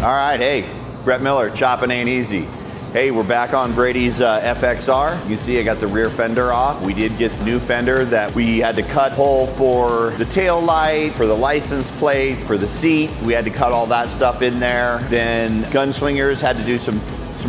All right, hey, Brett Miller, Choppin' Ain't Easy. Hey, we're back on Brady's FXR. You can see I got the rear fender off. We did get the new fender that we had to cut hole for the tail light, for the license plate, for the seat. We had to cut all that stuff in there. Then Gunslingers had to do some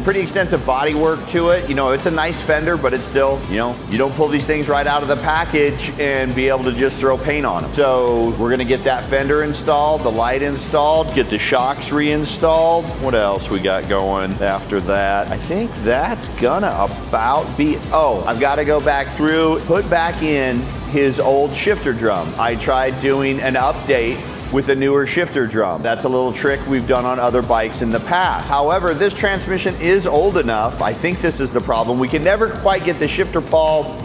pretty extensive body work to it. You know, it's a nice fender, but it's still, you know, you don't pull these things right out of the package and be able to just throw paint on them. So we're gonna get that fender installed, the light installed, get the shocks reinstalled. What else we got going after that? I think that's gonna about be, oh, I've gotta go back through, put back in his old shifter drum. I tried doing an update with a newer shifter drum. That's a little trick we've done on other bikes in the past. However, this transmission is old enough, I think this is the problem, we can never quite get the shifter pawl,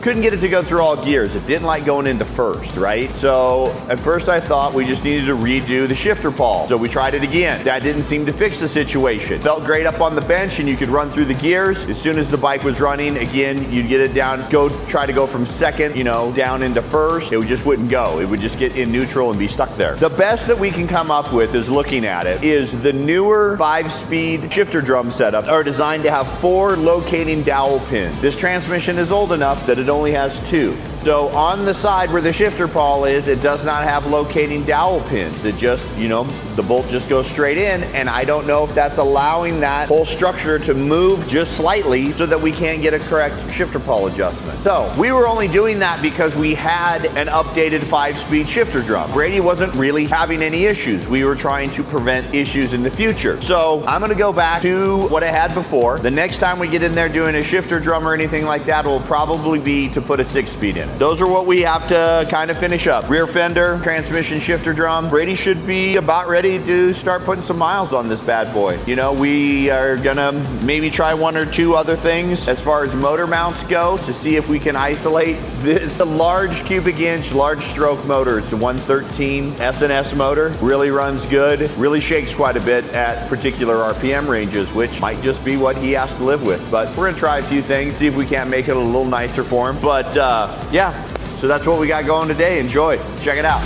couldn't get it to go through all gears. It didn't like going into first, right? So at first I thought we just needed to redo the shifter pawl. So we tried it again. That didn't seem to fix the situation. Felt great up on the bench and you could run through the gears. As soon as the bike was running, again, you'd get it down, try to go from second, you know, down into first. It just wouldn't go. It would just get in neutral and be stuck there. The best that we can come up with is looking at it is the newer 5-speed shifter drum setup are designed to have 4 locating dowel pins. This transmission is old enough that it only has 2. So on the side where the shifter pawl is, it does not have locating dowel pins. It just, you know, the bolt just goes straight in, and I don't know if that's allowing that whole structure to move just slightly so that we can't get a correct shifter pawl adjustment. So we were only doing that because we had an updated 5-speed shifter drum. Brady wasn't really having any issues. We were trying to prevent issues in the future. So I'm gonna go back to what I had before. The next time we get in there doing a shifter drum or anything like that, will probably be to put a 6-speed in it. Those are what we have to kind of finish up. Rear fender, transmission shifter drum. Brady should be about ready to start putting some miles on this bad boy. You know, we are gonna maybe try 1 or 2 other things as far as motor mounts go to see if we can isolate this large cubic inch, large stroke motor. It's a 113 S&S motor. Really runs good, really shakes quite a bit at particular RPM ranges, which might just be what he has to live with. But we're gonna try a few things, see if we can't make it a little nicer for him. But yeah, so that's what we got going today. Enjoy, check it out.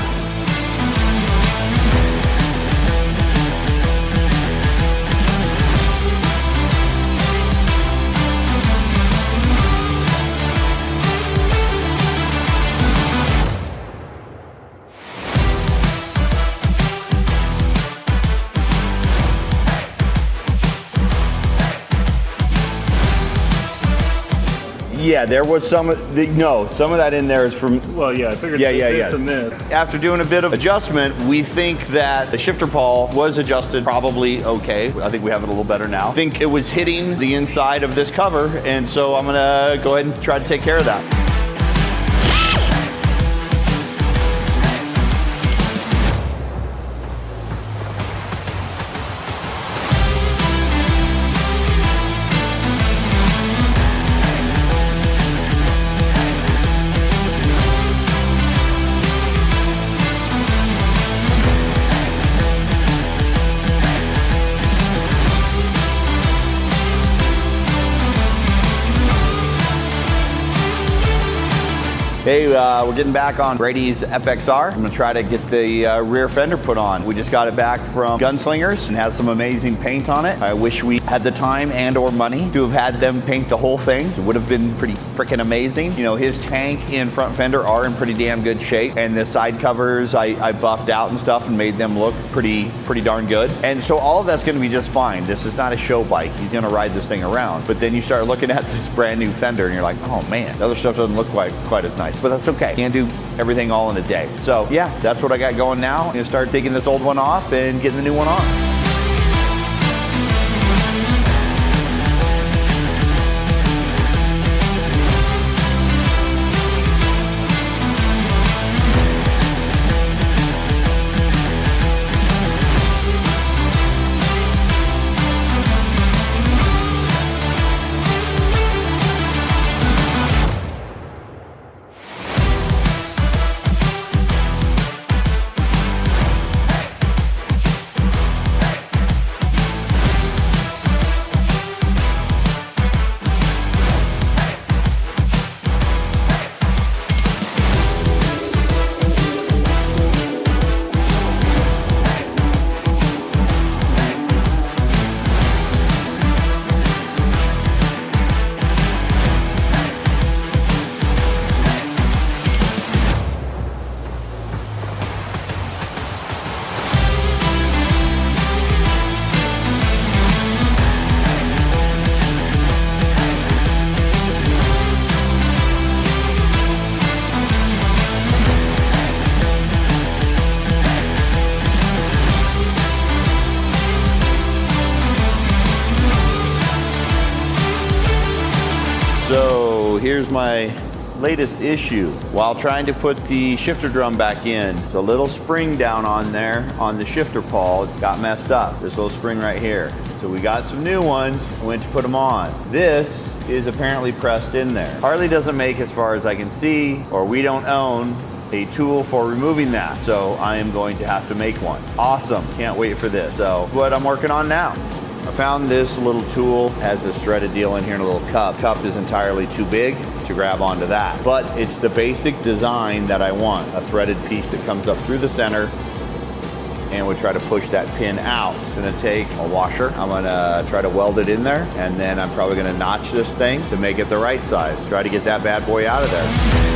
Yeah, there was some of that in there is from... Well, yeah, I figured this and this. After doing a bit of adjustment, we think that the shifter pawl was adjusted probably okay. I think we have it a little better now. I think it was hitting the inside of this cover, and so I'm gonna go ahead and try to take care of that. Hey, we're getting back on Brady's FXR. I'm gonna try to get the rear fender put on. We just got it back from Gunslingers and has some amazing paint on it. I wish we had the time and or money to have had them paint the whole thing. It would have been pretty freaking amazing. You know, his tank and front fender are in pretty damn good shape, and the side covers I buffed out and stuff and made them look pretty darn good. And so all of that's gonna be just fine. This is not a show bike. He's gonna ride this thing around. But then you start looking at this brand new fender and you're like, oh man, the other stuff doesn't look quite as nice. But that's okay. Can't do everything all in a day. So yeah, that's what I got going now. I'm gonna start taking this old one off and getting the new one on. my latest issue. While trying to put the shifter drum back in, there's a little spring down on there on the shifter pawl. It got messed up. This little spring right here. So we got some new ones, went to put them on. This is apparently pressed in there. Harley doesn't make, as far as I can see, or we don't own a tool for removing that. So I am going to have to make one. Awesome, can't wait for this. So what I'm working on now. I found this little tool, has this threaded deal in here in a little cup. Cup is entirely too big to grab onto that, but it's the basic design that I want. A threaded piece that comes up through the center, and we try to push that pin out. It's gonna take a washer. I'm gonna try to weld it in there, and then I'm probably gonna notch this thing to make it the right size. Try to get that bad boy out of there.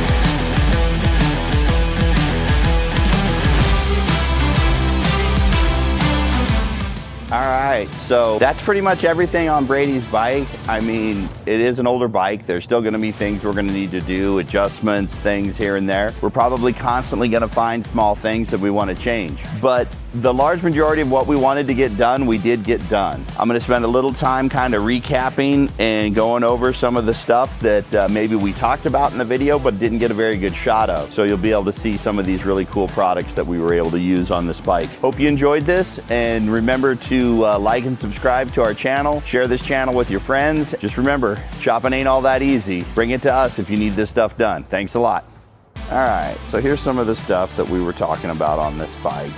All right, so that's pretty much everything on Brady's bike. I mean, it is an older bike. There's still gonna be things we're gonna need to do, adjustments, things here and there. We're probably constantly gonna find small things that we wanna change. But the large majority of what we wanted to get done, we did get done. I'm gonna spend a little time kind of recapping and going over some of the stuff that maybe we talked about in the video, but didn't get a very good shot of. So you'll be able to see some of these really cool products that we were able to use on this bike. Hope you enjoyed this, and remember to like and subscribe to our channel. Share this channel with your friends. Just remember, chopping ain't all that easy. Bring it to us if you need this stuff done. Thanks a lot. All right, so here's some of the stuff that we were talking about on this bike.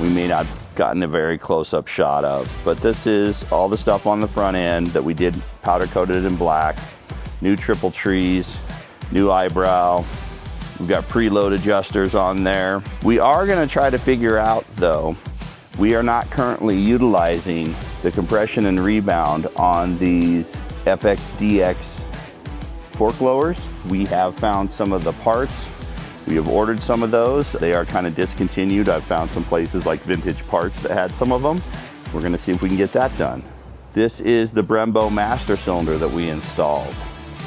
We may not have gotten a very close-up shot of, but this is all the stuff on the front end that we did powder coated in black. New triple trees, new eyebrow. We've got preload adjusters on there. We are gonna try to figure out though, we are not currently utilizing the compression and rebound on these FXDX fork lowers. We have found some of the parts. We have ordered some of those. They are kind of discontinued. I've found some places like Vintage Parts that had some of them. We're gonna see if we can get that done. This is the Brembo master cylinder that we installed.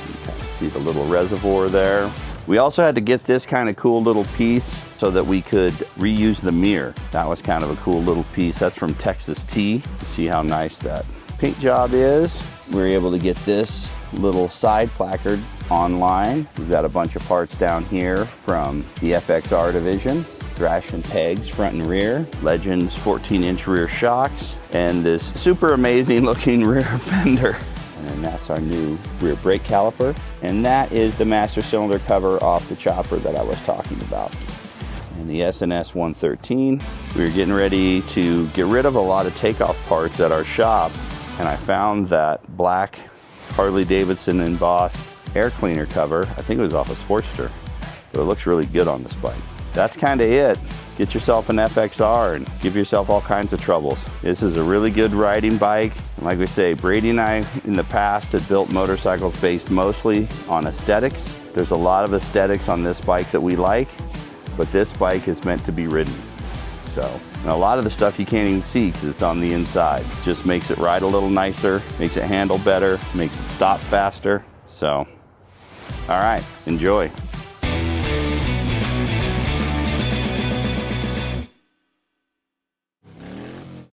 You can see the little reservoir there. We also had to get this kind of cool little piece so that we could reuse the mirror. That was kind of a cool little piece. That's from Texas T. See how nice that paint job is. We were able to get this little side placard online. We've got a bunch of parts down here from the FXR Division. Thrashin pegs front and rear, Legends 14-inch rear shocks, and this super amazing looking rear fender. And then that's our new rear brake caliper. And that is the master cylinder cover off the chopper that I was talking about. And the SNS 113. We were getting ready to get rid of a lot of takeoff parts at our shop, and I found that black Harley Davidson embossed air cleaner cover. I think it was off a Sportster, but it looks really good on this bike. That's kind of it. Get yourself an FXR and give yourself all kinds of troubles. This is a really good riding bike. And like we say, Brady and I in the past had built motorcycles based mostly on aesthetics. There's a lot of aesthetics on this bike that we like, but this bike is meant to be ridden. So, and a lot of the stuff you can't even see because it's on the inside. It just makes it ride a little nicer, makes it handle better, makes it stop faster. So, all right, enjoy.